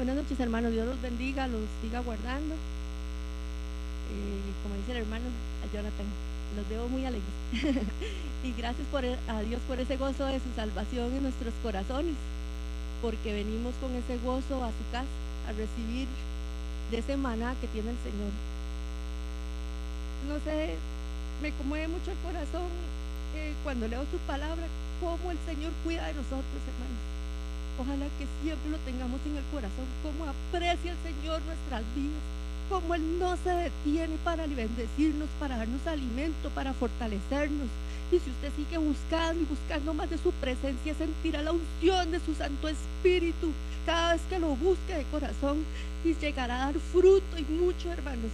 Buenas noches, hermanos. Dios los bendiga, los siga guardando. Como dice el hermano a Jonathan, los veo muy alegres. Y gracias a Dios por ese gozo de su salvación en nuestros corazones, porque venimos con ese gozo a su casa a recibir de ese maná que tiene el Señor. No sé, me conmueve mucho el corazón cuando leo su palabra, cómo el Señor cuida de nosotros, hermanos. Ojalá que siempre lo tengamos en el corazón, cómo aprecia el Señor nuestras vidas, cómo Él no se detiene para bendecirnos, para darnos alimento, para fortalecernos. Y si usted sigue buscando y buscando más de su presencia, sentirá la unción de su Santo Espíritu cada vez que lo busque de corazón y llegará a dar fruto y mucho, hermanos.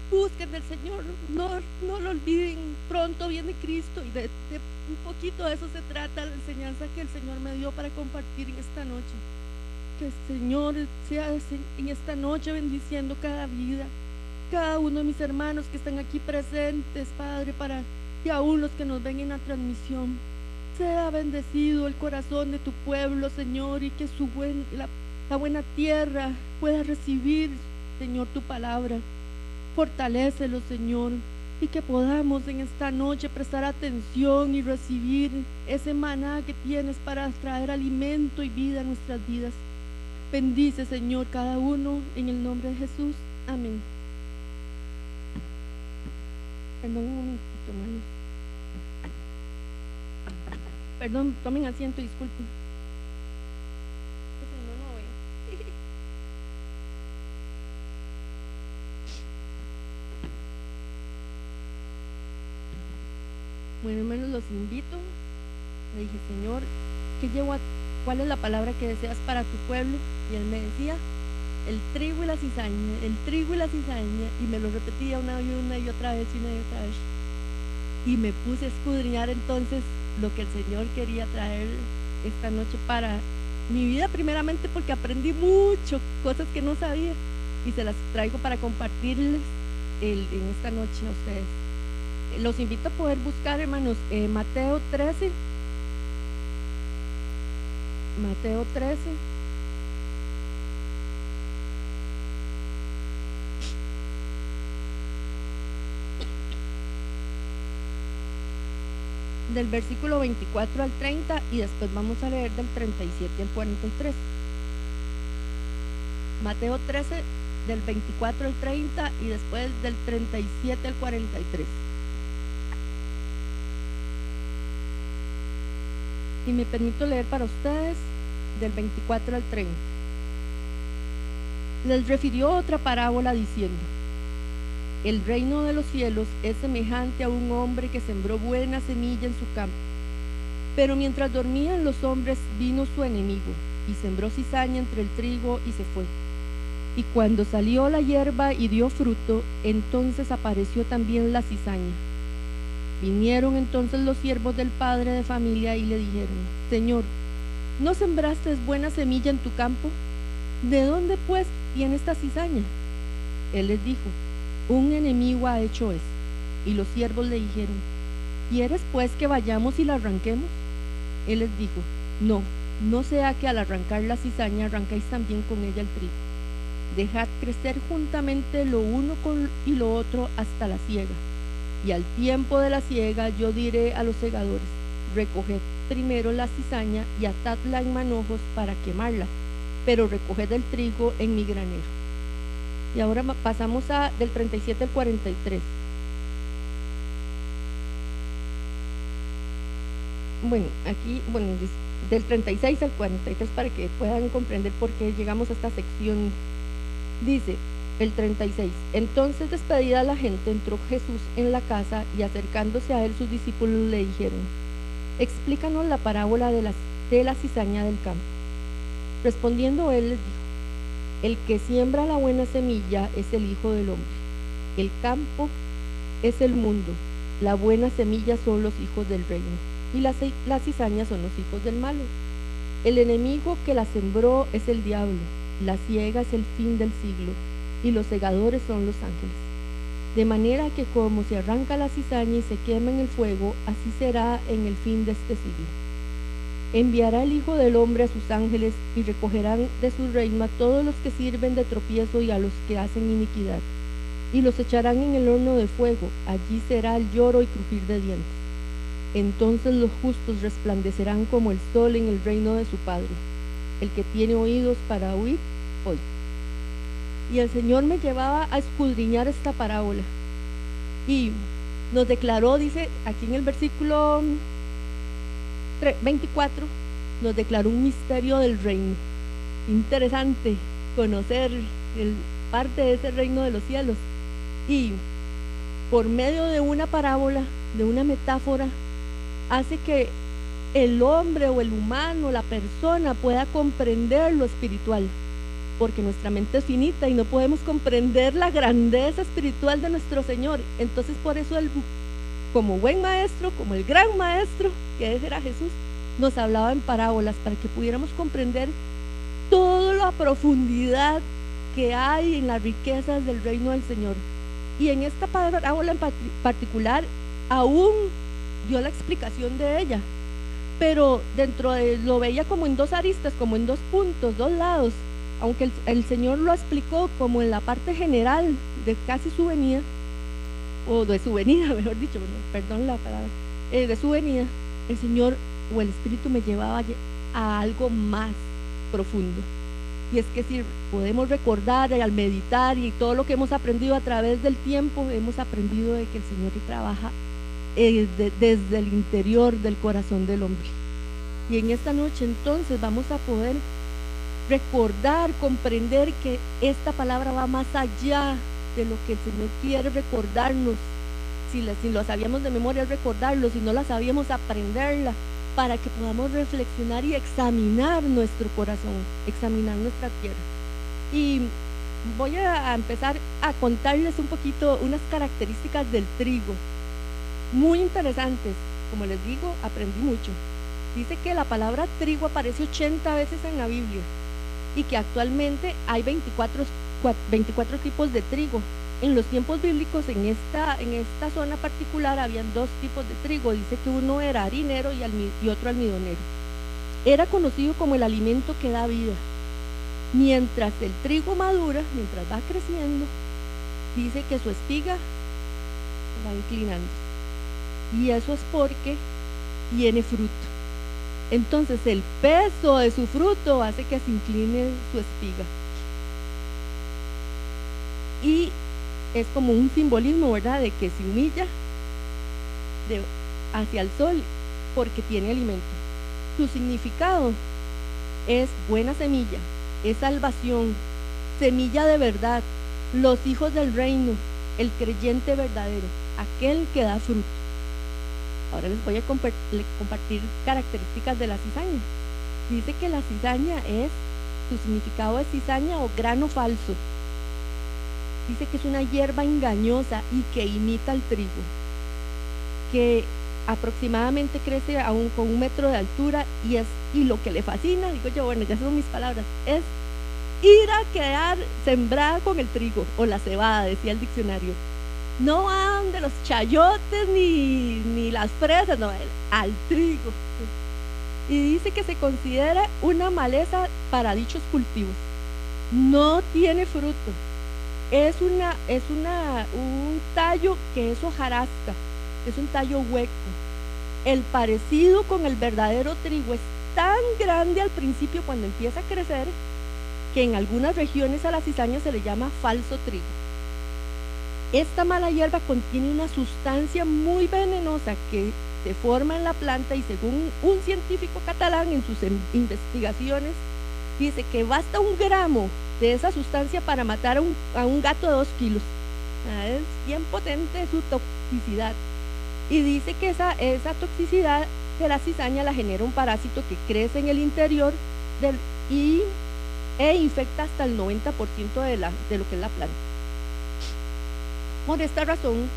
Busquen del Señor, no lo olviden, pronto viene Cristo, y de un poquito de eso se trata la enseñanza que el Señor me dio para compartir en esta noche. Que el Señor sea en esta noche bendiciendo cada vida, cada uno de mis hermanos que están aquí presentes, Padre, y aún los que nos ven en la transmisión. Sea bendecido el corazón de tu pueblo, Señor, y que la buena tierra pueda recibir, Señor, tu palabra. Fortalécelo, Señor, y que podamos en esta noche prestar atención y recibir ese maná que tienes para traer alimento y vida a nuestras vidas. Bendice, Señor, cada uno en el nombre de Jesús. Amén. Perdón un momentito, hermanos. Perdón, tomen asiento, disculpen. Bueno, hermanos, los invito. Le dije, Señor, ¿cuál es la palabra que deseas para tu pueblo? Y Él me decía, el trigo y la cizaña, el trigo y la cizaña. Y me lo repetía una y otra vez. Y me puse a escudriñar entonces lo que el Señor quería traer esta noche para mi vida, primeramente porque aprendí mucho, cosas que no sabía, y se las traigo para compartirles en esta noche a ustedes. Los invito a poder buscar, hermanos, Mateo 13. Mateo 13. Del versículo 24 al 30 y después vamos a leer del 37 al 43. Mateo 13, del 24 al 30 y después del 37 al 43. Y me permito leer para ustedes del 24 al 30. Les refirió otra parábola diciendo: el reino de los cielos es semejante a un hombre que sembró buena semilla en su campo. Pero mientras dormían los hombres, vino su enemigo y sembró cizaña entre el trigo y se fue. Y cuando salió la hierba y dio fruto, entonces apareció también la cizaña. Vinieron entonces los siervos del padre de familia y le dijeron: Señor, ¿no sembraste buena semilla en tu campo? ¿De dónde pues viene esta cizaña? Él les dijo: un enemigo ha hecho eso. Y los siervos le dijeron: ¿quieres pues que vayamos y la arranquemos? Él les dijo: no sea que al arrancar la cizaña arrancáis también con ella el trigo. Dejad crecer juntamente lo uno y lo otro hasta la siega. Y al tiempo de la siega yo diré a los segadores: recoged primero la cizaña y atadla en manojos para quemarla, pero recoged el trigo en mi granero. Y ahora pasamos del 37 al 43. Bueno, aquí, del 36 al 43 para que puedan comprender por qué llegamos a esta sección. Dice el 36: entonces, despedida la gente, entró Jesús en la casa y acercándose a él sus discípulos le dijeron: explícanos la parábola de la cizaña del campo. Respondiendo él les dijo: el que siembra la buena semilla es el Hijo del Hombre. El campo es el mundo. La buena semilla son los hijos del reino y las cizañas son los hijos del malo. El enemigo que la sembró es el diablo. La siega es el fin del siglo y los segadores son los ángeles. De manera que como se arranca la cizaña y se quema en el fuego, así será en el fin de este siglo. Enviará el Hijo del Hombre a sus ángeles y recogerán de su reino a todos los que sirven de tropiezo y a los que hacen iniquidad, y los echarán en el horno de fuego. Allí será el lloro y crujir de dientes. Entonces los justos resplandecerán como el sol en el reino de su Padre. El que tiene oídos para oír, oye. Y el Señor me llevaba a escudriñar esta parábola y nos declaró, dice aquí en el versículo 24, nos declaró un misterio del reino. Interesante conocer parte de ese reino de los cielos. Y por medio de una parábola, de una metáfora, hace que el hombre o el humano, la persona, pueda comprender lo espiritual, porque nuestra mente es finita y no podemos comprender la grandeza espiritual de nuestro Señor. Entonces por eso Él, como buen maestro, como el gran maestro que era Jesús, nos hablaba en parábolas para que pudiéramos comprender toda la profundidad que hay en las riquezas del reino del Señor. Y en esta parábola en particular aún dio la explicación de ella, pero dentro de lo veía como en dos aristas, como en dos puntos, dos lados, aunque el Señor lo explicó como en la parte general de casi su venida, o de su venida, mejor dicho, perdón la palabra, de su venida. El Señor o el Espíritu me llevaba a algo más profundo. Y es que si podemos recordar al meditar y todo lo que hemos aprendido a través del tiempo, hemos aprendido de que el Señor trabaja desde el interior del corazón del hombre. Y en esta noche entonces vamos a poder recordar, comprender que esta palabra va más allá de lo que el Señor quiere recordarnos. Si lo sabíamos de memoria, recordarlo; si no la sabíamos, aprenderla, para que podamos reflexionar y examinar nuestro corazón, examinar nuestra tierra. Y voy a empezar a contarles un poquito unas características del trigo, muy interesantes. Como les digo, aprendí mucho. Dice que la palabra trigo aparece 80 veces en la Biblia y que actualmente hay 24 tipos de trigo. En los tiempos bíblicos, en esta zona particular, habían dos tipos de trigo. Dice que uno era harinero y otro almidonero. Era conocido como el alimento que da vida. Mientras el trigo madura, mientras va creciendo, dice que su espiga va inclinando. Y eso es porque tiene fruto. Entonces el peso de su fruto hace que se incline su espiga. Y es como un simbolismo, ¿verdad?, de que se humilla hacia el sol porque tiene alimento. Su significado es buena semilla, es salvación, semilla de verdad, los hijos del reino, el creyente verdadero, aquel que da fruto. Ahora les voy a compartir características de la cizaña. Dice que la cizaña su significado es cizaña o grano falso. Dice que es una hierba engañosa y que imita al trigo, que aproximadamente crece con 1 metro de altura y lo que le fascina, digo yo, bueno, ya son mis palabras, es ir a quedar sembrada con el trigo o la cebada, decía el diccionario. No van de los chayotes ni las fresas, no, al trigo. Y dice que se considera una maleza para dichos cultivos. No tiene fruto. Es un tallo que es hojarasca, es un tallo hueco. El parecido con el verdadero trigo es tan grande al principio, cuando empieza a crecer, que en algunas regiones a la cizaña se le llama falso trigo. Esta mala hierba contiene una sustancia muy venenosa que se forma en la planta, y según un científico catalán en sus investigaciones, dice que basta 1 gramo de esa sustancia para matar a un gato de 2 kilos. Es bien potente su toxicidad. Y dice que esa toxicidad de la cizaña la genera un parásito que crece en el interior e infecta hasta el 90% de lo que es la planta. Por esta razón,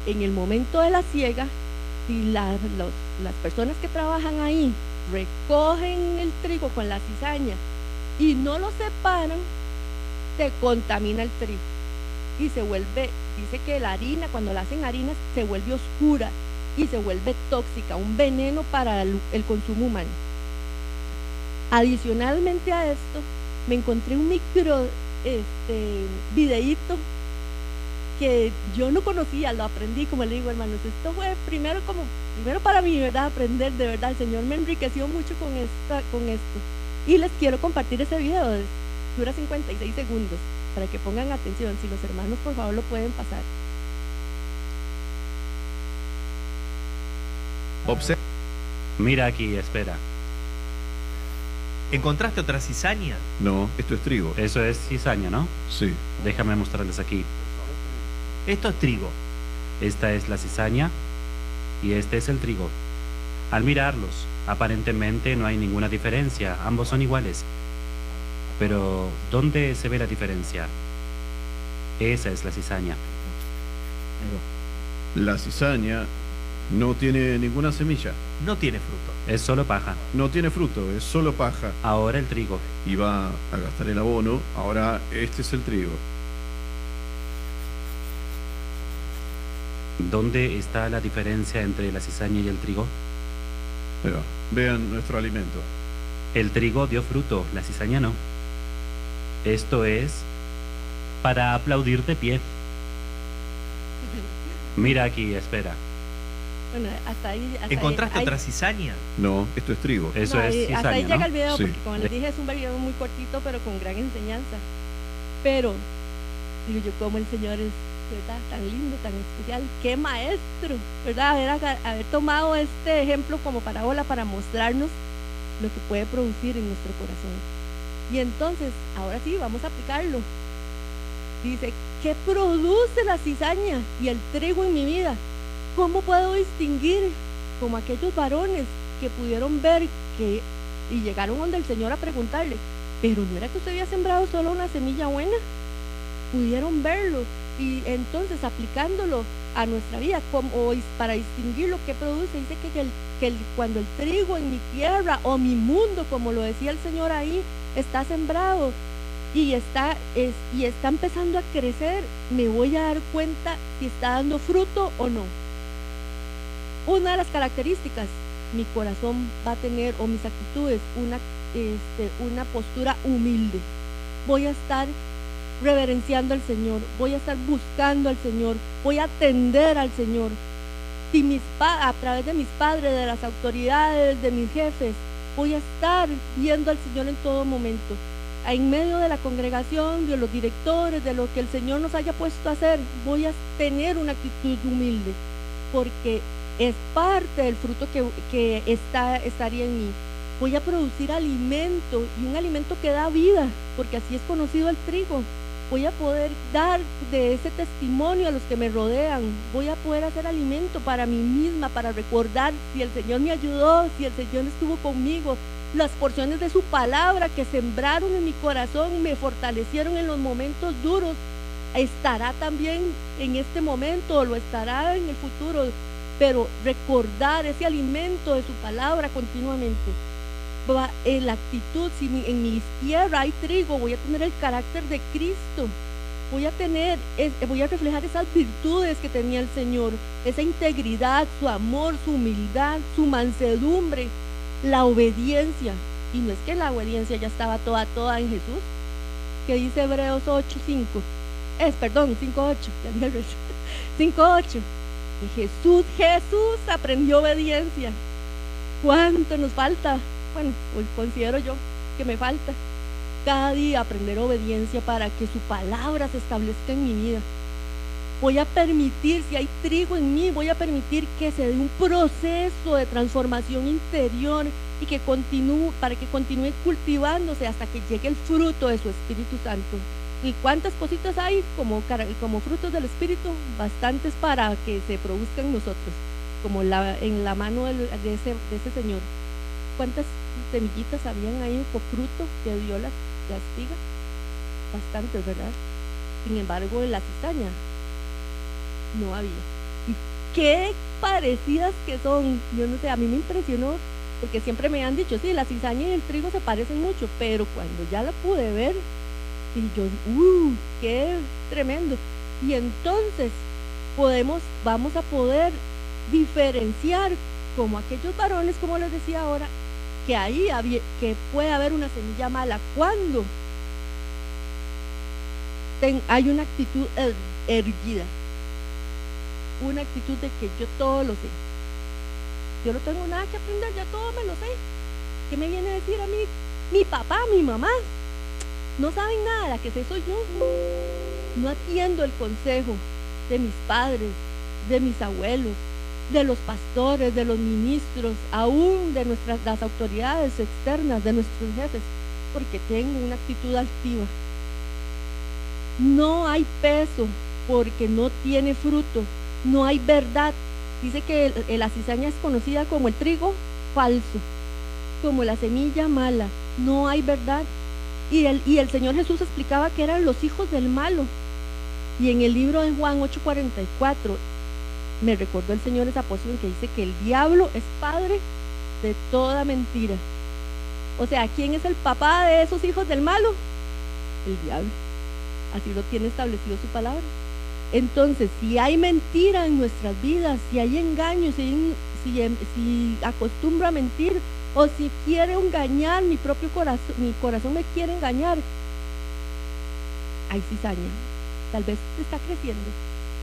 en el momento de la siega, si las personas que trabajan ahí recogen el trigo con la cizaña y no lo separan, se contamina el trigo y se vuelve, dice que la harina, cuando la hacen harina, se vuelve oscura y se vuelve tóxica, un veneno para el consumo humano. Adicionalmente a esto, me encontré un micro videíto que yo no conocía, lo aprendí, como le digo, hermanos. Esto fue primero para mí, ¿verdad? Aprender, de verdad. El Señor me enriqueció mucho con esto. Y les quiero compartir ese video. Dura 56 segundos, para que pongan atención. Si los hermanos, por favor, lo pueden pasar. Mira aquí, espera. ¿Encontraste otra cizaña? No, esto es trigo. Eso es cizaña, ¿no? Sí. Déjame mostrarles aquí. Esto es trigo. Esta es la cizaña y este es el trigo. Al mirarlos, aparentemente no hay ninguna diferencia, ambos son iguales. Pero, ¿dónde se ve la diferencia? Esa es la cizaña. La cizaña no tiene ninguna semilla. No tiene fruto. Es solo paja. No tiene fruto, es solo paja. Ahora el trigo. Y va a gastar el abono. Ahora este es el trigo. ¿Dónde está la diferencia entre la cizaña y el trigo? Pero, vean nuestro alimento. El trigo dio fruto, la cizaña no. Esto es para aplaudir de pie. Mira aquí, espera. Bueno, hasta ahí. ¿Encontraste otra cizaña? No, esto es trigo. Eso No, es cizaña, hasta ahí ¿no? llega el video, Sí. porque como les dije, es un video muy cortito, pero con gran enseñanza. Pero, digo yo, como el Señor es, ¿verdad?, tan lindo, tan especial, qué maestro, ¿verdad? Haber tomado este ejemplo como parábola para mostrarnos lo que puede producir en nuestro corazón. Y entonces, ahora sí, vamos a aplicarlo. Dice, ¿qué produce la cizaña y el trigo en mi vida? ¿Cómo puedo distinguir como aquellos varones que pudieron ver y llegaron donde el Señor a preguntarle, pero no era que usted había sembrado solo una semilla buena? Pudieron verlo y entonces aplicándolo a nuestra vida para distinguir lo que produce. Dice que cuando el trigo en mi tierra o mi mundo, como lo decía el Señor ahí, está sembrado y está empezando a crecer, me voy a dar cuenta si está dando fruto o no. Una de las características, mi corazón va a tener, o mis actitudes, una postura humilde. Voy a estar reverenciando al Señor, voy a estar buscando al Señor, voy a atender al Señor. Si a través de mis padres, de las autoridades, de mis jefes, voy a estar viendo al Señor en todo momento. En medio de la congregación, de los directores, de lo que el Señor nos haya puesto a hacer, voy a tener una actitud humilde, porque es parte del fruto que estaría en mí. Voy a producir alimento, y un alimento que da vida, porque así es conocido el trigo. Voy a poder dar de ese testimonio a los que me rodean. Voy a poder hacer alimento para mí misma, para recordar si el Señor me ayudó, si el Señor estuvo conmigo. Las porciones de su palabra que sembraron en mi corazón me fortalecieron en los momentos duros. Estará también en este momento, o lo estará en el futuro, pero recordar ese alimento de su palabra continuamente. En la actitud, si en mi tierra hay trigo, voy a tener el carácter de Cristo. Voy a reflejar esas virtudes que tenía el Señor, esa integridad, su amor, su humildad, su mansedumbre, la obediencia. Y no es que la obediencia ya estaba toda en Jesús, que dice Hebreos 8:5. 5:8, 5:8. Jesús aprendió obediencia. ¿Cuánto nos falta? Bueno, hoy considero yo que me falta cada día aprender obediencia para que su palabra se establezca en mi vida. Voy a permitir, si hay trigo en mí, voy a permitir que se dé un proceso de transformación interior y para que continúe cultivándose hasta que llegue el fruto de su Espíritu Santo. ¿Y cuántas cositas hay como frutos del Espíritu? Bastantes para que se produzcan en nosotros, como en la mano de ese Señor. ¿Cuántas semillitas habían ahí con fruto que dio la espiga? Bastantes, ¿verdad? Sin embargo, en la cizaña no había. Y qué parecidas que son. Yo no sé, a mí me impresionó, porque siempre me han dicho, sí, la cizaña y el trigo se parecen mucho, pero cuando ya la pude ver, y yo, qué tremendo. Y entonces vamos a poder diferenciar como aquellos varones, como les decía ahora, que ahí que puede haber una semilla mala. ¿Cuándo? Hay una actitud erguida, una actitud de que yo todo lo sé, yo no tengo nada que aprender, ya todo me lo sé. ¿Qué me viene a decir a mí mi papá, mi mamá? No saben nada, la que sé soy yo. No atiendo el consejo de mis padres, de mis abuelos, de los pastores, de los ministros, aún de las autoridades externas, de nuestros jefes, porque tengo una actitud altiva. No hay peso porque no tiene fruto, no hay verdad. Dice que la cizaña es conocida como el trigo falso, como la semilla mala, no hay verdad. Y el Señor Jesús explicaba que eran los hijos del malo. Y en el libro de Juan 8:44 me recordó el Señor esa porción que dice que el diablo es padre de toda mentira. O sea, ¿quién es el papá de esos hijos del malo? El diablo. Así lo tiene establecido su palabra. Entonces, si hay mentira en nuestras vidas, si hay engaños, si acostumbro a mentir, o si quiero engañar mi corazón me quiere engañar, hay cizaña. Tal vez está creciendo,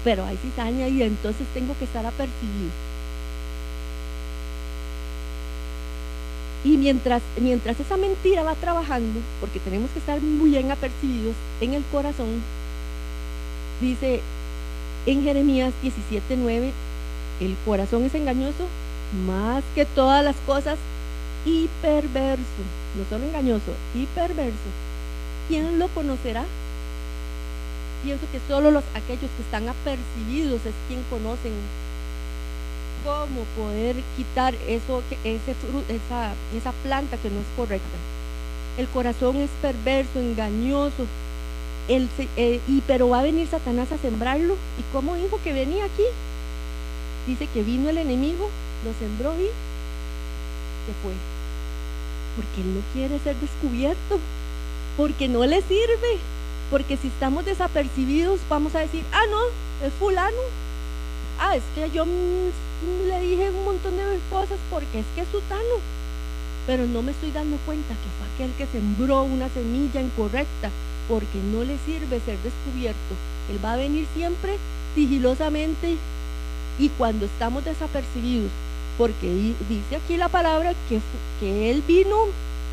pero hay cizaña y entonces tengo que estar apercibido. Y mientras esa mentira va trabajando, porque tenemos que estar muy bien apercibidos en el corazón, dice en Jeremías 17:9, el corazón es engañoso más que todas las cosas y perverso, no solo engañoso, y perverso. ¿Quién lo conocerá? Pienso que solo aquellos que están apercibidos es quien conocen cómo poder quitar esa planta que no es correcta. El corazón es perverso, engañoso, pero va a venir Satanás a sembrarlo. ¿Y cómo dijo que venía aquí? Dice que vino el enemigo, lo sembró y se fue. Porque él no quiere ser descubierto, porque no le sirve. Porque si estamos desapercibidos vamos a decir, no, es fulano, es que yo le dije un montón de cosas porque es que es sutano, pero no me estoy dando cuenta que fue aquel que sembró una semilla incorrecta, porque no le sirve ser descubierto. Él va a venir siempre sigilosamente y cuando estamos desapercibidos, porque dice aquí la palabra que él vino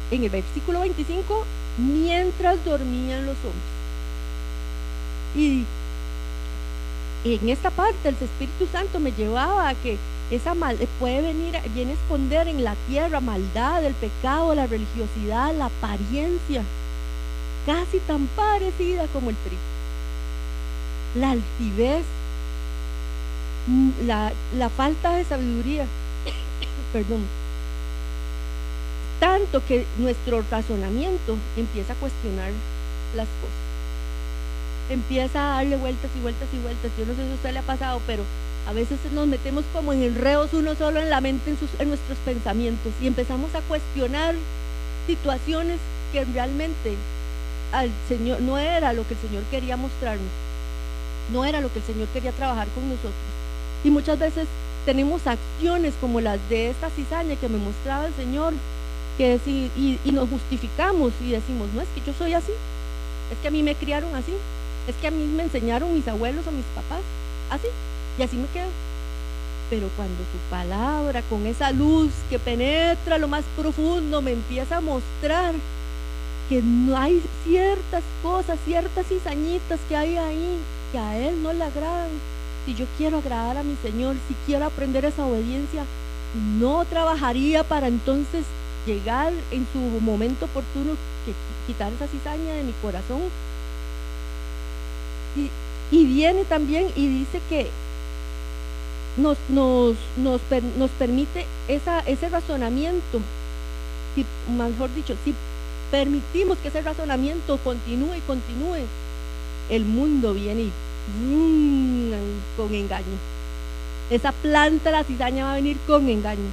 en el versículo 25 mientras dormían los hombres. Y en esta parte el Espíritu Santo me llevaba a que esa maldad viene a esconder en la tierra maldad, el pecado, la religiosidad, la apariencia, casi tan parecida como el trigo, la altivez, la falta de sabiduría, perdón, tanto que nuestro razonamiento empieza a cuestionar las cosas. Empieza a darle vueltas y vueltas y vueltas. Yo no sé si a usted le ha pasado, pero a veces nos metemos como en enredos uno solo en la mente, en nuestros pensamientos, y empezamos a cuestionar situaciones que realmente al Señor no era lo que el Señor quería mostrarnos, no era lo que el Señor quería trabajar con nosotros. Y muchas veces tenemos acciones como las de esta cizaña que me mostraba el Señor, y nos justificamos y decimos, no, es que yo soy así, es que a mí me criaron así, es que a mí me enseñaron mis abuelos o mis papás así, y así me quedo. Pero cuando su palabra, con esa luz que penetra lo más profundo, me empieza a mostrar que no hay ciertas cosas, ciertas cizañitas que hay ahí, que a Él no le agradan. Si yo quiero agradar a mi Señor, si quiero aprender esa obediencia, no trabajaría para entonces llegar en su momento oportuno, quitar esa cizaña de mi corazón. Y viene también y dice que nos permite ese razonamiento, mejor dicho, si permitimos que ese razonamiento continúe y continúe, el mundo viene con engaño. Esa planta, la cizaña, va a venir con engaño.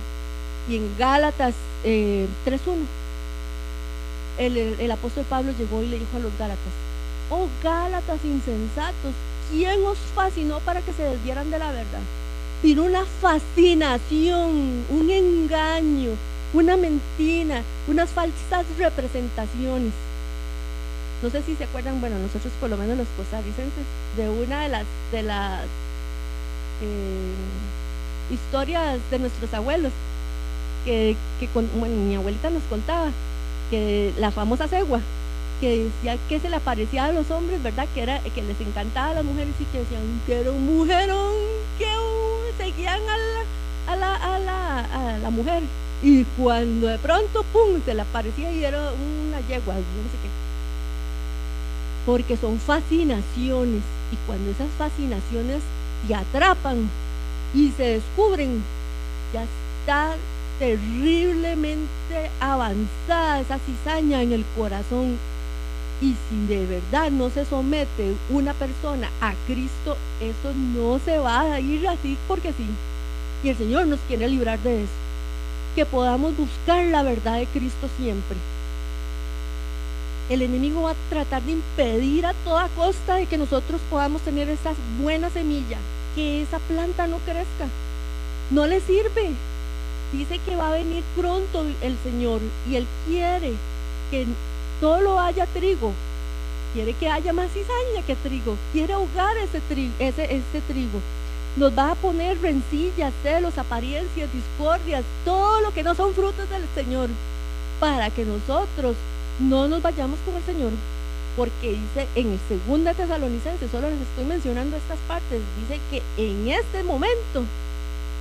Y en Gálatas 3:1 el apóstol Pablo llegó y le dijo a los Gálatas: oh Gálatas insensatos, ¿quién os fascinó para que se desvieran de la verdad? Vino una fascinación, un engaño una mentira, unas falsas representaciones. No sé si se acuerdan, bueno, nosotros por lo menos los costarricenses, de una de las historias de nuestros abuelos, bueno, mi abuelita nos contaba que la famosa cegua, que decía que se le aparecía a los hombres, ¿verdad? Que les encantaba a las mujeres y que decían que era un mujerón, que seguían a la mujer. Y cuando de pronto, ¡pum!, se le aparecía y era una yegua, yo no sé qué. Porque son fascinaciones, y cuando esas fascinaciones te atrapan y se descubren, ya está terriblemente avanzada esa cizaña en el corazón. Y si de verdad no se somete una persona a Cristo, eso no se va a ir así porque sí. Y el Señor nos quiere librar de eso. Que podamos buscar la verdad de Cristo siempre. El enemigo va a tratar de impedir a toda costa de que nosotros podamos tener esa buena semilla, que esa planta no crezca. No le sirve. Dice que va a venir pronto el Señor y Él quiere que solo haya trigo, quiere que haya más cizaña que trigo, quiere ahogar ese trigo. Nos va a poner rencillas, celos, apariencias, discordias, todo lo que no son frutos del Señor, para que nosotros no nos vayamos con el Señor. Porque dice en el 2 Tesalonicenses, solo les estoy mencionando estas partes, dice que en este momento,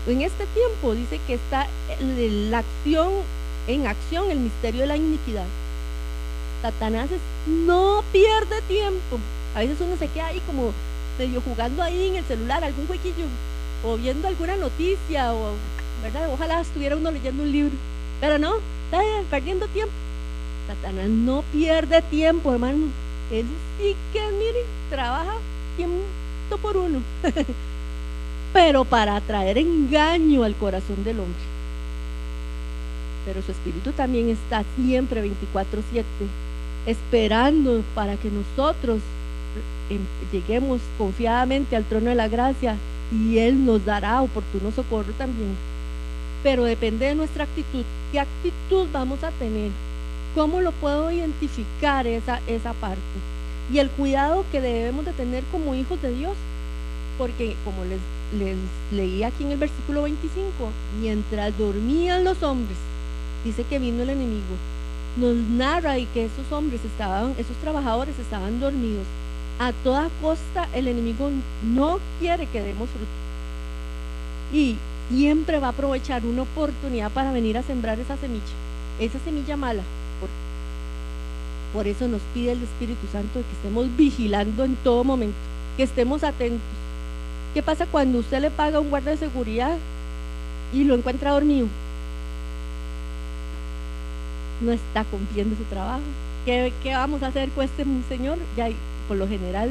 en este tiempo, dice que está en acción el misterio de la iniquidad. Satanás no pierde tiempo. A veces uno se queda ahí como medio jugando ahí en el celular, algún jueguillo, o viendo alguna noticia, o, ¿verdad? Ojalá estuviera uno leyendo un libro, pero no, está perdiendo tiempo. Satanás no pierde tiempo, hermano. Él sí que, mire, trabaja 100 por 1, pero para traer engaño al corazón del hombre. Pero su espíritu también está siempre 24/7, esperando para que nosotros lleguemos confiadamente al trono de la gracia, y Él nos dará oportuno socorro también. Pero depende de nuestra actitud. ¿Qué actitud vamos a tener? ¿Cómo lo puedo identificar esa parte? Y el cuidado que debemos de tener como hijos de Dios, porque como les leí aquí en el versículo 25, mientras dormían los hombres, dice que vino el enemigo, nos narra y que esos trabajadores estaban dormidos. A toda costa el enemigo no quiere que demos fruto, y siempre va a aprovechar una oportunidad para venir a sembrar esa semilla mala. Por eso nos pide el Espíritu Santo de que estemos vigilando en todo momento, que estemos atentos. ¿Qué pasa cuando usted le paga a un guardia de seguridad y lo encuentra dormido? No está cumpliendo su trabajo. ¿Qué vamos a hacer con este señor? Ya por lo general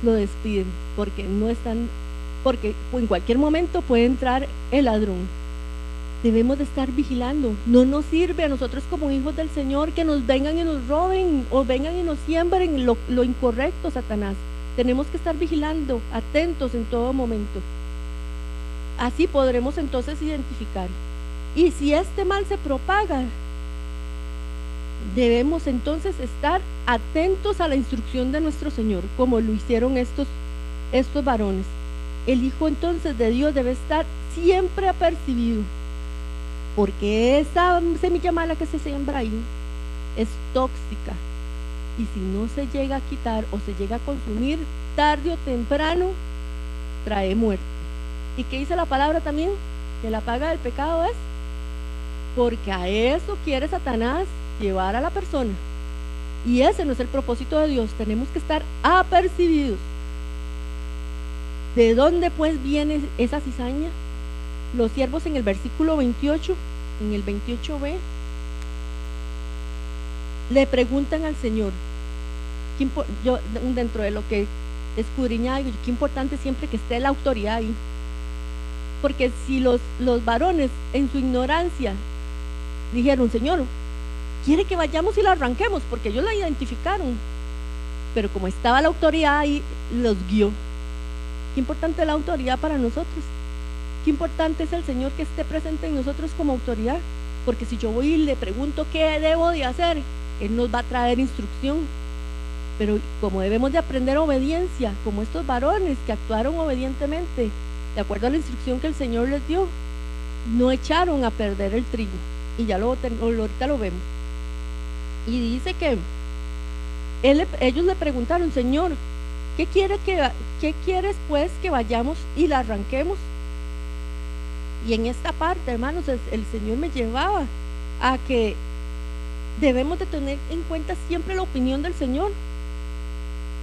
lo despiden, porque en cualquier momento puede entrar el ladrón. Debemos de estar vigilando. No nos sirve a nosotros como hijos del Señor que nos vengan y nos roben, o vengan y nos siembren lo incorrecto, Satanás. Tenemos que estar vigilando, atentos en todo momento. Así podremos entonces identificar. Y si este mal se propaga, debemos entonces estar atentos a la instrucción de nuestro Señor, como lo hicieron estos varones. El Hijo entonces de Dios debe estar siempre apercibido, porque esa semilla mala que se siembra ahí es tóxica, y si no se llega a quitar o se llega a consumir, tarde o temprano trae muerte. ¿Y qué dice la palabra también? Que la paga del pecado es, porque a eso quiere Satanás llevar a la persona, y ese no es el propósito de Dios. Tenemos que estar apercibidos. ¿De dónde pues viene esa cizaña? Los siervos en el versículo 28, en el 28b, le preguntan al Señor, yo dentro de lo que escudriñaba, qué importante siempre que esté la autoridad ahí, porque si los varones en su ignorancia dijeron, Señor, quiere que vayamos y la arranquemos, porque ellos la identificaron, pero como estaba la autoridad ahí, los guió. Qué importante es la autoridad para nosotros. Qué importante es el Señor que esté presente en nosotros como autoridad. porque si yo voy y le pregunto qué debo de hacer, Él nos va a traer instrucción. Pero como debemos de aprender obediencia, como estos varones que actuaron obedientemente, de acuerdo a la instrucción que el Señor les dio, no echaron a perder el trigo. Y ya ahorita lo vemos. Y dice que ellos le preguntaron, Señor, ¿qué quieres pues que vayamos y la arranquemos? Y en esta parte, hermanos, el Señor me llevaba a que debemos de tener en cuenta siempre la opinión del Señor.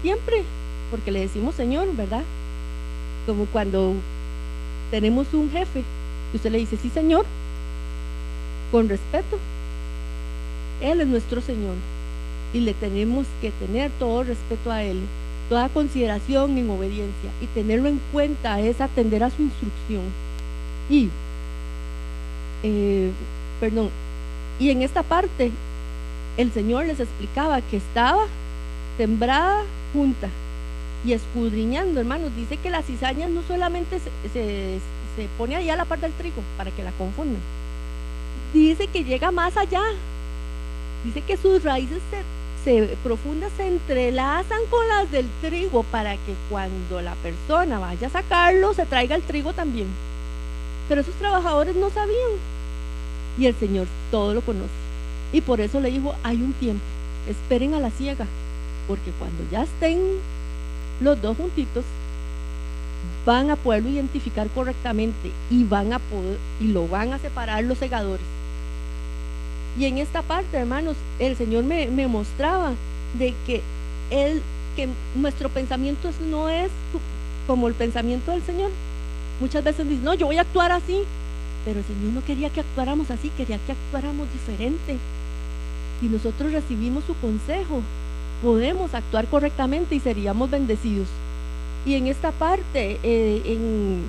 Siempre, porque le decimos Señor, ¿verdad? Como cuando tenemos un jefe y usted le dice, sí, Señor, con respeto. Él es nuestro Señor y le tenemos que tener todo respeto a Él, toda consideración en obediencia, y tenerlo en cuenta es atender a su instrucción. Y en esta parte el Señor les explicaba que estaba sembrada junta y escudriñando, hermanos. Dice que la cizaña no solamente se pone ahí a la par del trigo para que la confundan, dice que llega más allá. Dice que sus raíces profundas se entrelazan con las del trigo para que cuando la persona vaya a sacarlo se traiga el trigo también. Pero esos trabajadores no sabían y el Señor todo lo conoce, y por eso le dijo, hay un tiempo, esperen a la siega, porque cuando ya estén los dos juntitos van a poderlo identificar correctamente y lo van a separar los segadores. Y en esta parte, hermanos, el Señor me mostraba de que nuestro pensamiento no es como el pensamiento del Señor. Muchas veces dicen, no, yo voy a actuar así, pero el Señor no quería que actuáramos así, quería que actuáramos diferente. Si nosotros recibimos su consejo, podemos actuar correctamente y seríamos bendecidos. Y en esta parte, en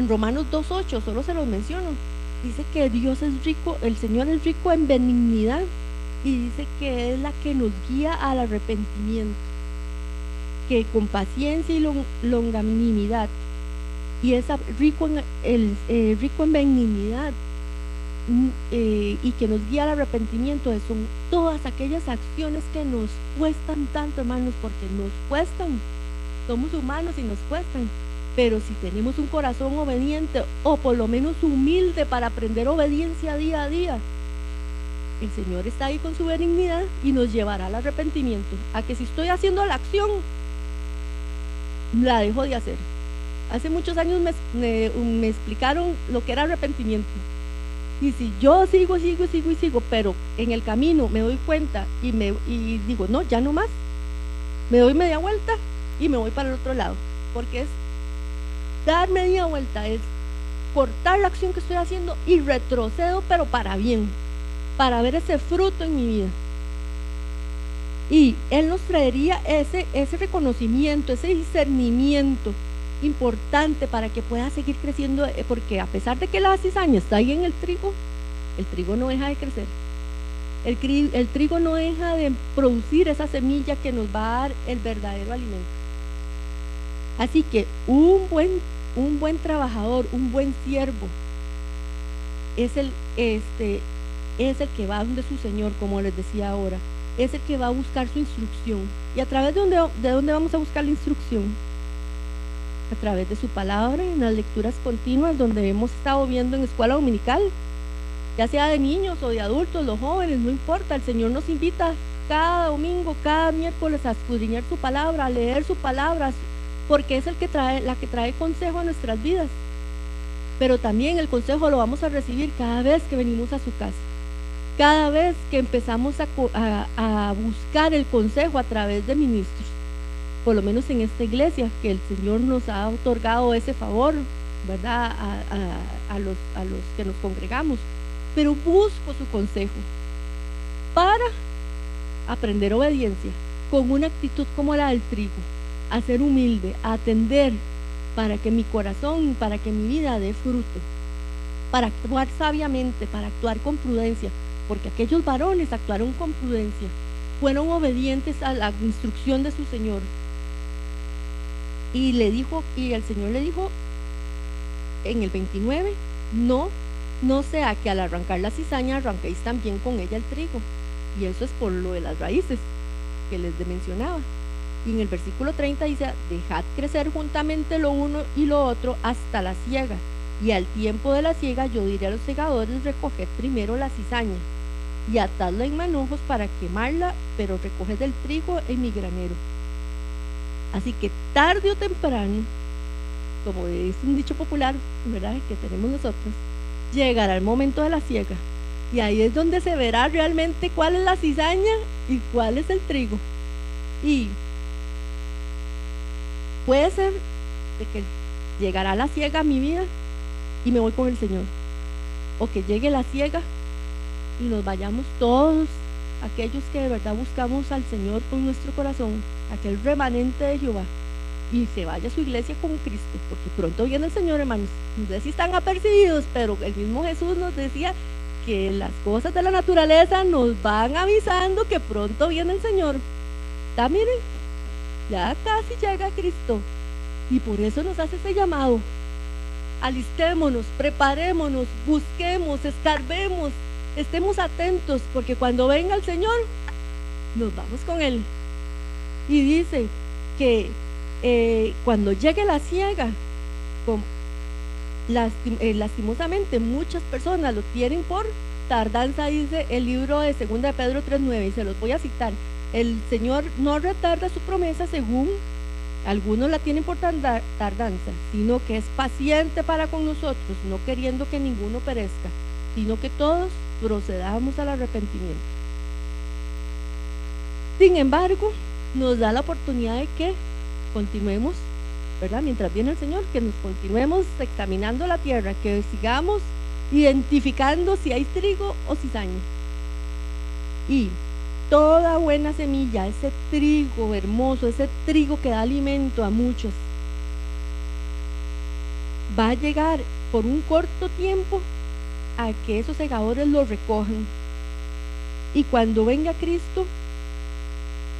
Romanos 2:8, solo se los menciono, dice que Dios es rico, el Señor es rico en benignidad, y dice que es la que nos guía al arrepentimiento, que con paciencia y longanimidad, y es rico en benignidad, y que nos guía al arrepentimiento. Son todas aquellas acciones que nos cuestan tanto, hermanos, porque nos cuestan, somos humanos y nos cuestan. Pero si tenemos un corazón obediente, o por lo menos humilde, para aprender obediencia día a día, el Señor está ahí con su benignidad y nos llevará al arrepentimiento. A que si estoy haciendo la acción, la dejo de hacer. Hace muchos años me explicaron lo que era arrepentimiento. Y si yo sigo, pero en el camino me doy cuenta y digo, no, ya no más, me doy media vuelta y me voy para el otro lado, porque es dar media vuelta, es cortar la acción que estoy haciendo y retrocedo, pero para bien, para ver ese fruto en mi vida. Y Él nos traería ese reconocimiento, ese discernimiento importante para que pueda seguir creciendo, porque a pesar de que la cizaña está ahí en el trigo no deja de crecer. El trigo no deja de producir esa semilla que nos va a dar el verdadero alimento. Así que un buen trabajador, un buen siervo, es el que va donde su Señor, como les decía ahora, es el que va a buscar su instrucción. ¿Y a través de dónde vamos a buscar la instrucción? A través de su palabra, en las lecturas continuas donde hemos estado viendo en escuela dominical, ya sea de niños o de adultos, los jóvenes, no importa. El Señor nos invita cada domingo, cada miércoles a escudriñar su palabra, a leer su palabra, porque es la que trae consejo a nuestras vidas. Pero también el consejo lo vamos a recibir cada vez que venimos a su casa, cada vez que empezamos a buscar el consejo a través de ministros, por lo menos en esta iglesia, que el Señor nos ha otorgado ese favor, ¿verdad? A los que nos congregamos. Pero busco su consejo para aprender obediencia con una actitud como la del trigo, a ser humilde, a atender, para que mi corazón, para que mi vida dé fruto, para actuar sabiamente, para actuar con prudencia, porque aquellos varones actuaron con prudencia, fueron obedientes a la instrucción de su Señor. Y el Señor le dijo en el 29, no no sea que al arrancar la cizaña arranquéis también con ella el trigo. Y eso es por lo de las raíces que les mencionaba. Y en el versículo 30 dice, dejad crecer juntamente lo uno y lo otro hasta la siega. Y al tiempo de la siega yo diré a los segadores, recoged primero la cizaña y atadla en manojos para quemarla, pero recoged el trigo en mi granero. Así que tarde o temprano, como es un dicho popular, ¿verdad?, que tenemos nosotros, llegará el momento de la siega. Y ahí es donde se verá realmente cuál es la cizaña y cuál es el trigo. Y puede ser de que llegará la siega a mi vida y me voy con el Señor, o que llegue la siega y nos vayamos todos aquellos que de verdad buscamos al Señor con nuestro corazón, aquel remanente de Jehová, y se vaya a su iglesia con Cristo, porque pronto viene el Señor, hermanos. No sé si están apercibidos, pero el mismo Jesús nos decía que las cosas de la naturaleza nos van avisando que pronto viene el Señor. Miren, ya casi llega Cristo, y por eso nos hace ese llamado. Alistémonos, preparémonos, busquemos, escarbemos, estemos atentos, porque cuando venga el Señor, nos vamos con Él. Y dice que cuando llegue la siega, lastimosamente muchas personas lo tienen por tardanza, dice el libro de 2 de Pedro 3:9, y se los voy a citar. El Señor no retarda su promesa, según algunos la tienen por tardanza, sino que es paciente para con nosotros, no queriendo que ninguno perezca, sino que todos procedamos al arrepentimiento. Sin embargo, nos da la oportunidad de que continuemos, ¿verdad?, mientras viene el Señor, que nos continuemos examinando la tierra, que sigamos identificando si hay trigo o cizaña. Y toda buena semilla, ese trigo hermoso, ese trigo que da alimento a muchos, va a llegar por un corto tiempo a que esos segadores lo recojan. Y cuando venga Cristo,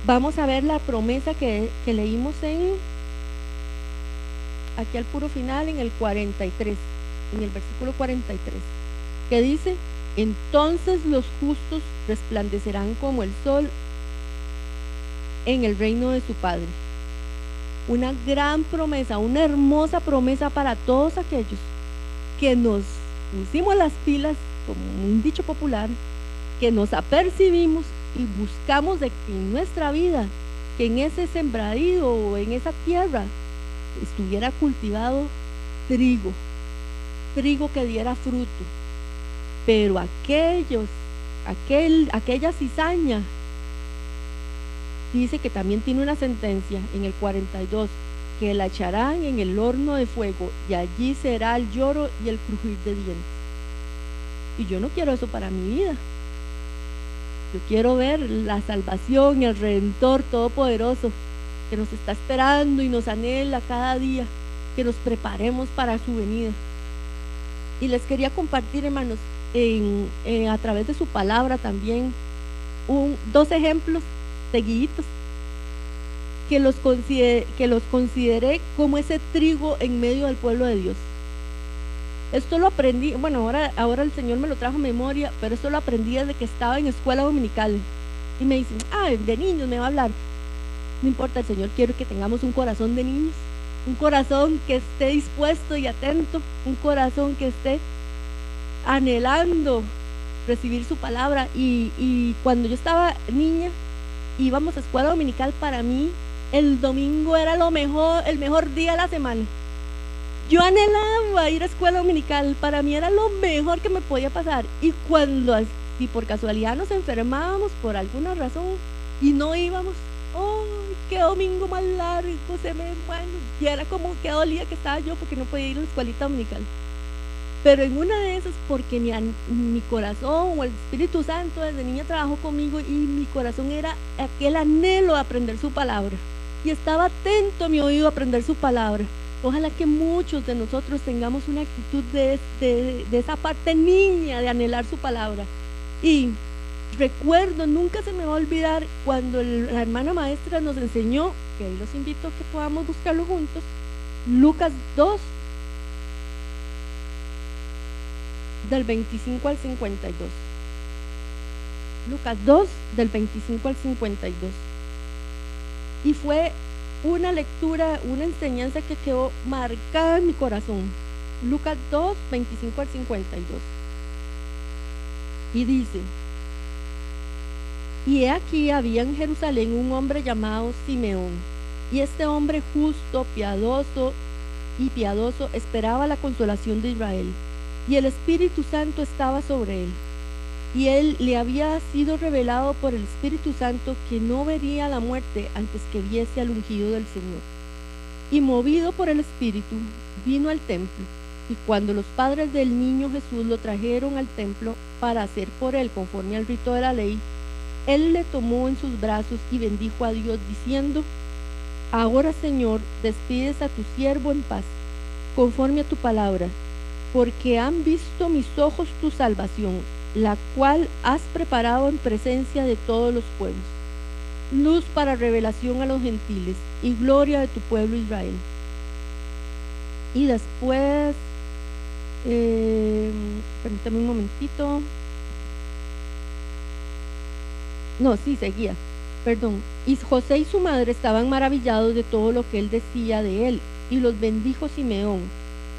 vamos a ver la promesa que leímos aquí al puro final, en el 43, en el versículo 43, que dice: entonces los justos resplandecerán como el sol en el reino de su Padre. Una gran promesa, una hermosa promesa para todos aquellos que nos pusimos las pilas, como un dicho popular, que nos apercibimos y buscamos de que en nuestra vida, que en ese sembradío o en esa tierra estuviera cultivado trigo que diera fruto. Pero aquella cizaña, dice que también tiene una sentencia en el 42, que la echarán en el horno de fuego, y allí será el lloro y el crujir de dientes. Y yo no quiero eso para mi vida. Yo quiero ver la salvación y el Redentor Todopoderoso que nos está esperando y nos anhela cada día, que nos preparemos para su venida. Y les quería compartir, hermanos, a través de su palabra también, dos ejemplos seguiditos que los consideré como ese trigo en medio del pueblo de Dios. Esto lo aprendí, bueno, ahora el Señor me lo trajo a memoria, pero esto lo aprendí desde que estaba en escuela dominical. Y me dicen, de niños me va a hablar. No importa, el Señor quiere que tengamos un corazón de niños, un corazón que esté dispuesto y atento, un corazón que esté anhelando recibir su palabra. Y cuando yo estaba niña, íbamos a escuela dominical. Para mí el domingo era el mejor día de la semana. Yo anhelaba ir a escuela dominical, para mí era lo mejor que me podía pasar. Y cuando, si por casualidad nos enfermábamos por alguna razón y no íbamos, qué domingo más largo, y era como que dolía que estaba yo porque no podía ir a la escuelita dominical. Pero en una de esas, porque mi corazón o el Espíritu Santo desde niña trabajó conmigo, y mi corazón era aquel anhelo de aprender su palabra, y estaba atento a mi oído a aprender su palabra. Ojalá que muchos de nosotros tengamos una actitud de esa parte niña, de anhelar su palabra. Y recuerdo, nunca se me va a olvidar, cuando la hermana maestra nos enseñó, que ahí los invito a que podamos buscarlo juntos, Lucas 2, del 25 al 52. Lucas 2, del 25 al 52. Y fue una lectura, una enseñanza que quedó marcada en mi corazón. Lucas 2, 25 al 52. Y dice: y he aquí había en Jerusalén un hombre llamado Simeón, y este hombre justo, piadoso esperaba la consolación de Israel, y el Espíritu Santo estaba sobre él. Y él le había sido revelado por el Espíritu Santo que no vería la muerte antes que viese al ungido del Señor. Y movido por el Espíritu, vino al templo. Y cuando los padres del niño Jesús lo trajeron al templo para hacer por él conforme al rito de la ley, él le tomó en sus brazos y bendijo a Dios diciendo: ahora, Señor, despides a tu siervo en paz, conforme a tu palabra, porque han visto mis ojos tu salvación, la cual has preparado en presencia de todos los pueblos, luz para revelación a los gentiles y gloria de tu pueblo Israel. Y después, permítame un momentito. No, sí, seguía, perdón. Y José y su madre estaban maravillados de todo lo que él decía de él, y los bendijo Simeón,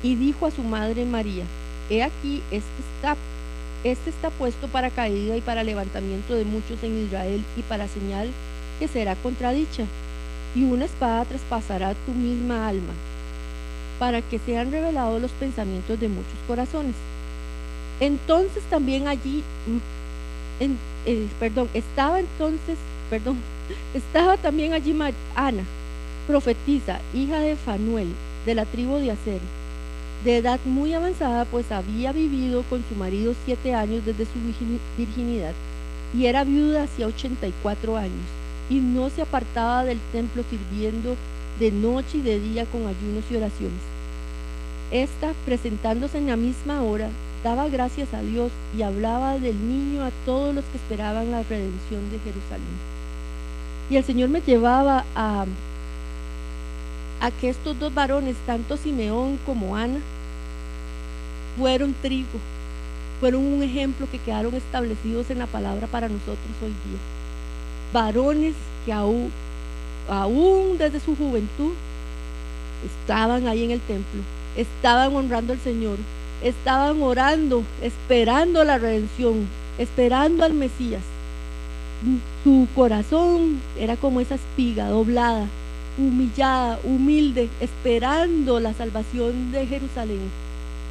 y dijo a su madre María: he aquí, este está puesto para caída y para levantamiento de muchos en Israel, y para señal que será contradicha, y una espada traspasará tu misma alma, para que sean revelados los pensamientos de muchos corazones. Entonces también allí, estaba también allí Ana, profetisa, hija de Fanuel, de la tribu de Aser, de edad muy avanzada, pues había vivido con su marido 7 años desde su virginidad, y era viuda hacía 84 años, y no se apartaba del templo, sirviendo de noche y de día con ayunos y oraciones. Esta, presentándose en la misma hora, daba gracias a Dios y hablaba del niño a todos los que esperaban la redención de Jerusalén. Y el Señor me llevaba a que estos dos varones, tanto Simeón como Ana, fueron trigo, fueron un ejemplo que quedaron establecidos en la palabra para nosotros hoy día. Varones que aún desde su juventud estaban ahí en el templo, estaban honrando al Señor, estaban orando, esperando la redención, esperando al Mesías. Su corazón era como esa espiga doblada, humillada, humilde, esperando la salvación de Jerusalén.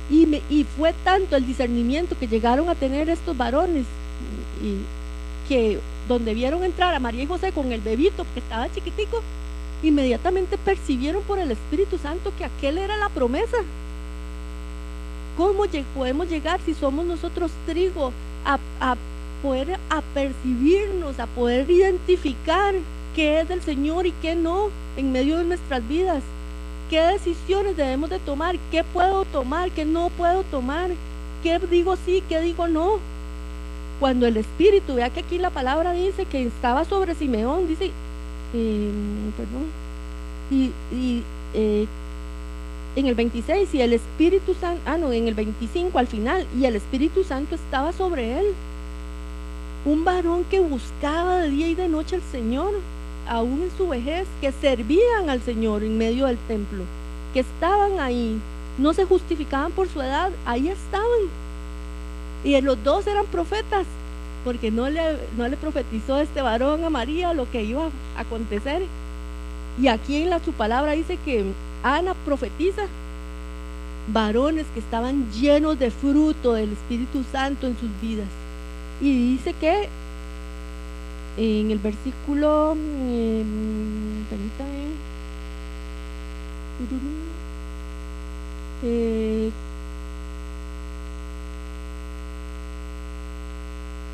Y fue tanto el discernimiento que llegaron a tener estos varones, y que donde vieron entrar a María y José con el bebito que estaba chiquitico, inmediatamente percibieron por el Espíritu Santo que aquel era la promesa. ¿Cómo podemos llegar, si somos nosotros trigo, a poder percibirnos, a poder identificar qué es del Señor y qué no en medio de nuestras vidas? ¿Qué decisiones debemos de tomar? ¿Qué puedo tomar? ¿Qué no puedo tomar? ¿Qué digo sí? ¿Qué digo no? Cuando el Espíritu, vea que aquí la palabra dice que estaba sobre Simeón, dice, en el 26, y el Espíritu Santo, en el 25 al final, y el Espíritu Santo estaba sobre él. Un varón que buscaba de día y de noche al Señor, aún en su vejez, que servían al Señor en medio del templo, que estaban ahí, no se justificaban por su edad, ahí estaban. Y los dos eran profetas, porque no le profetizó este varón a María lo que iba a acontecer. Y aquí en su palabra dice que Ana profetiza, varones que estaban llenos de fruto del Espíritu Santo en sus vidas. Y dice que en el versículo, permítame,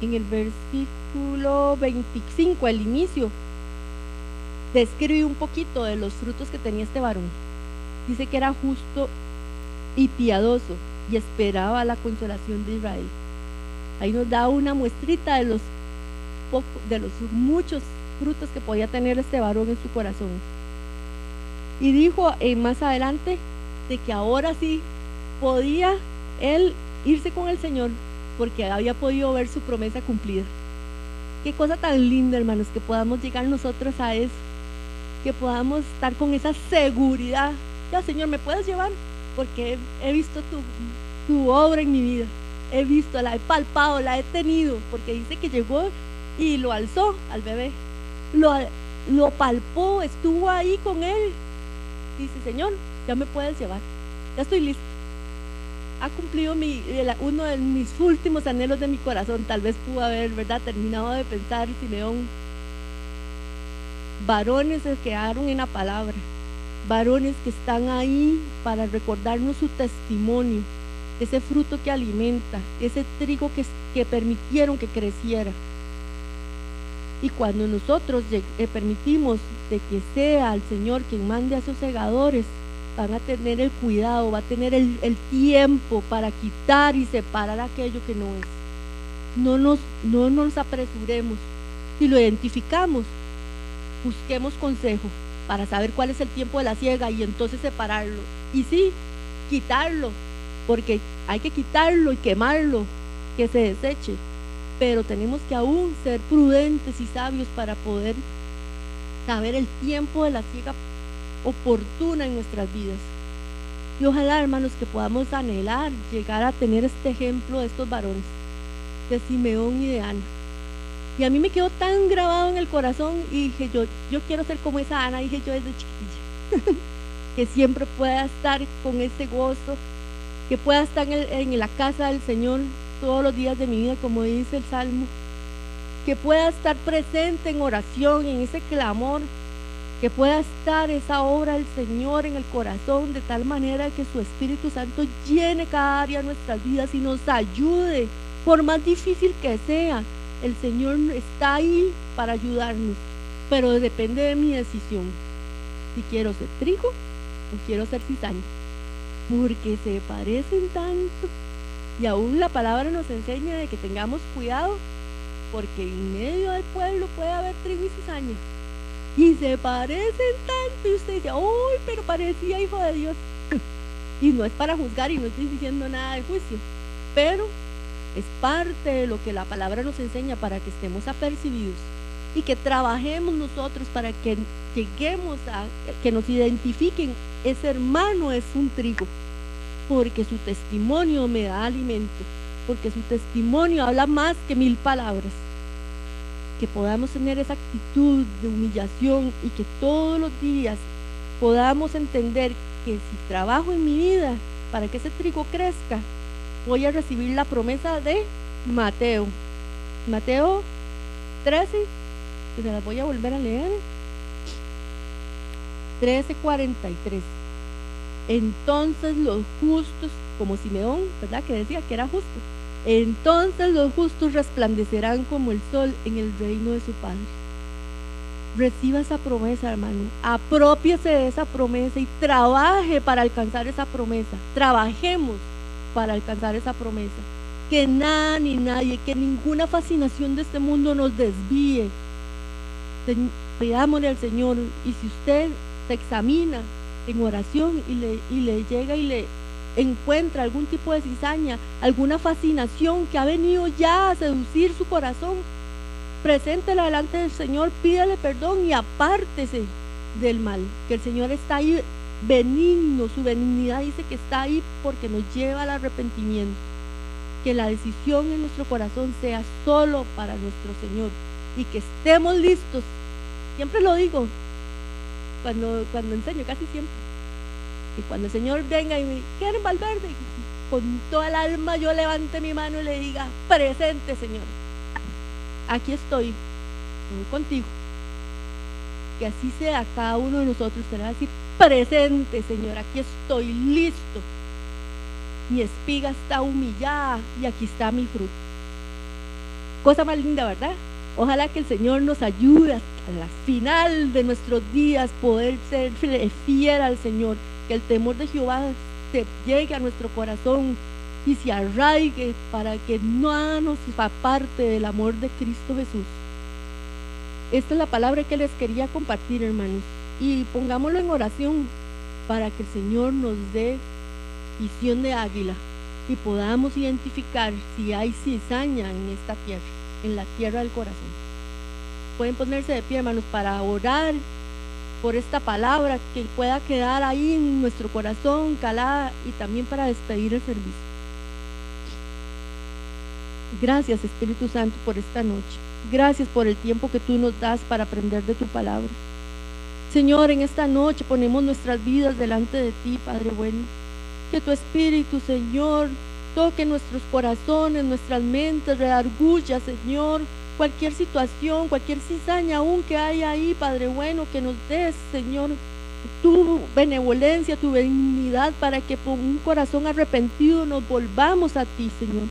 en el versículo 25, al inicio, describe un poquito de los frutos que tenía este varón. Dice que era justo y piadoso y esperaba la consolación de Israel. Ahí nos da una muestrita de los muchos frutos que podía tener este varón en su corazón. Y dijo más adelante de que ahora sí podía él irse con el Señor porque había podido ver su promesa cumplida. Qué cosa tan linda, hermanos, que podamos llegar nosotros a eso, que podamos estar con esa seguridad. Ya, Señor, ¿me puedes llevar? Porque he visto tu obra en mi vida, he visto, la he palpado, la he tenido, porque dice que llegó y lo alzó al bebé, lo palpó, estuvo ahí con él. Dice, Señor, ya me puedes llevar, ya estoy listo. Ha cumplido uno de mis últimos anhelos de mi corazón. Tal vez pudo haber, ¿verdad?, terminado de pensar Simeón. Varones se quedaron en la palabra, varones que están ahí para recordarnos su testimonio, ese fruto que alimenta, ese trigo que permitieron que creciera. Y cuando nosotros permitimos de que sea el Señor quien mande a esos segadores, van a tener el cuidado, va a tener el tiempo para quitar y separar aquello que no es. No nos apresuremos. Si lo identificamos, busquemos consejo para saber cuál es el tiempo de la siega y entonces separarlo. Y sí, quitarlo, porque hay que quitarlo y quemarlo, que se deseche. Pero tenemos que aún ser prudentes y sabios para poder saber el tiempo de la siega oportuna en nuestras vidas. Y ojalá, hermanos, que podamos anhelar llegar a tener este ejemplo de estos varones, de Simeón y de Ana. Y a mí me quedó tan grabado en el corazón y dije, yo quiero ser como esa Ana, dije yo desde chiquilla, que siempre pueda estar con ese gozo, que pueda estar en la casa del Señor todos los días de mi vida, como dice el Salmo, que pueda estar presente en oración, en ese clamor, que pueda estar esa obra del Señor en el corazón de tal manera que su Espíritu Santo llene cada área de nuestras vidas y nos ayude, por más difícil que sea. El Señor está ahí para ayudarnos, pero depende de mi decisión, si quiero ser trigo o quiero ser cizaña, porque se parecen tanto. Y aún la palabra nos enseña de que tengamos cuidado, porque en medio del pueblo puede haber trigo y cizaña, y se parecen tanto, y usted dice, uy, pero parecía hijo de Dios. Y no es para juzgar y no estoy diciendo nada de juicio, pero es parte de lo que la palabra nos enseña para que estemos apercibidos y que trabajemos nosotros para que lleguemos a que nos identifiquen, ese hermano es un trigo, porque su testimonio me da alimento, porque su testimonio habla más que 1000 palabras. Que podamos tener esa actitud de humillación y que todos los días podamos entender que si trabajo en mi vida para que ese trigo crezca, voy a recibir la promesa de Mateo 13, que se las voy a volver a leer, 13:43. Entonces los justos, como Simeón, ¿verdad?, que decía que era justo, entonces los justos resplandecerán como el sol en el reino de su Padre. Reciba esa promesa, hermano, apropiese de esa promesa y trabaje para alcanzar esa promesa. Trabajemos para alcanzar esa promesa. Que nada ni nadie, que ninguna fascinación de este mundo nos desvíe. Pidámosle al Señor, y si usted se examina en oración y le llega y le encuentra algún tipo de cizaña, alguna fascinación que ha venido ya a seducir su corazón, preséntela delante del Señor, pídale perdón y apártese del mal, que el Señor está ahí benigno, su benignidad dice que está ahí porque nos lleva al arrepentimiento. Que la decisión en nuestro corazón sea solo para nuestro Señor y que estemos listos. Siempre lo digo cuando enseño, casi siempre, y cuando el Señor venga y me diga, ¿quieren Valverde?, con toda el alma yo levante mi mano y le diga, presente, Señor, aquí estoy contigo. Que así sea cada uno de nosotros, te va a decir, presente, Señor, aquí estoy listo, mi espiga está humillada y aquí está mi fruto. Cosa más linda, ¿verdad? Ojalá que el Señor nos ayude a la final de nuestros días poder ser fiel al Señor, que el temor de Jehová se llegue a nuestro corazón y se arraigue para que no nos aparte del amor de Cristo Jesús. Esta es la palabra que les quería compartir, hermanos, y pongámoslo en oración para que el Señor nos dé visión de águila, y podamos identificar si hay cizaña en esta tierra, en la tierra del corazón. Pueden ponerse de pie, hermanos, para orar por esta palabra que pueda quedar ahí en nuestro corazón calada, y también para despedir el servicio. Gracias, Espíritu Santo, por esta noche. Gracias por el tiempo que tú nos das para aprender de tu palabra. Señor, en esta noche ponemos nuestras vidas delante de ti, Padre bueno. Que tu Espíritu, Señor, toque nuestros corazones, nuestras mentes, redarguya, Señor, cualquier situación, cualquier cizaña aún que haya ahí, Padre bueno, que nos des, Señor, tu benevolencia, tu benignidad, para que con un corazón arrepentido nos volvamos a ti, Señor.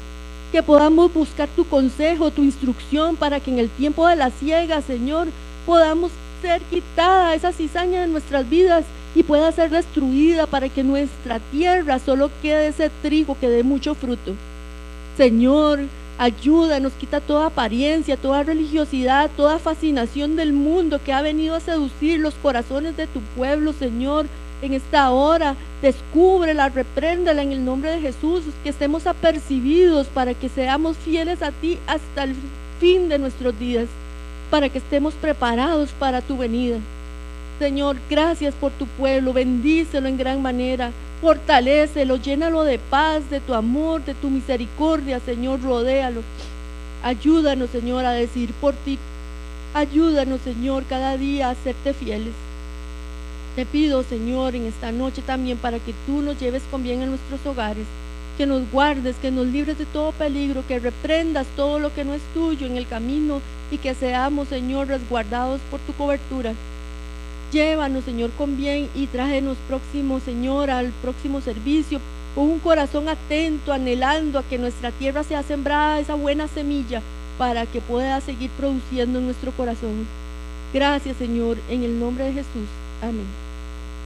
Que podamos buscar tu consejo, tu instrucción, para que en el tiempo de la siega, Señor, podamos ser quitada esa cizaña de nuestras vidas y pueda ser destruida, para que nuestra tierra solo quede ese trigo que dé mucho fruto. Señor, ayúdanos, quita toda apariencia, toda religiosidad, toda fascinación del mundo que ha venido a seducir los corazones de tu pueblo, Señor. En esta hora, descúbrela, repréndela en el nombre de Jesús, que estemos apercibidos para que seamos fieles a ti hasta el fin de nuestros días, para que estemos preparados para tu venida. Señor, gracias por tu pueblo, bendícelo en gran manera, fortalécelo, llénalo de paz, de tu amor, de tu misericordia, Señor, rodéalo. Ayúdanos, Señor, a decir por ti. Ayúdanos, Señor, cada día a serte fieles. Te pido, Señor, en esta noche también, para que tú nos lleves con bien a nuestros hogares, que nos guardes, que nos libres de todo peligro, que reprendas todo lo que no es tuyo en el camino, y que seamos, Señor, resguardados por tu cobertura. Llévanos, Señor, con bien, y tráenos próximo, Señor, al próximo servicio, con un corazón atento, anhelando a que nuestra tierra sea sembrada esa buena semilla, para que pueda seguir produciendo en nuestro corazón. Gracias, Señor, en el nombre de Jesús. Amén.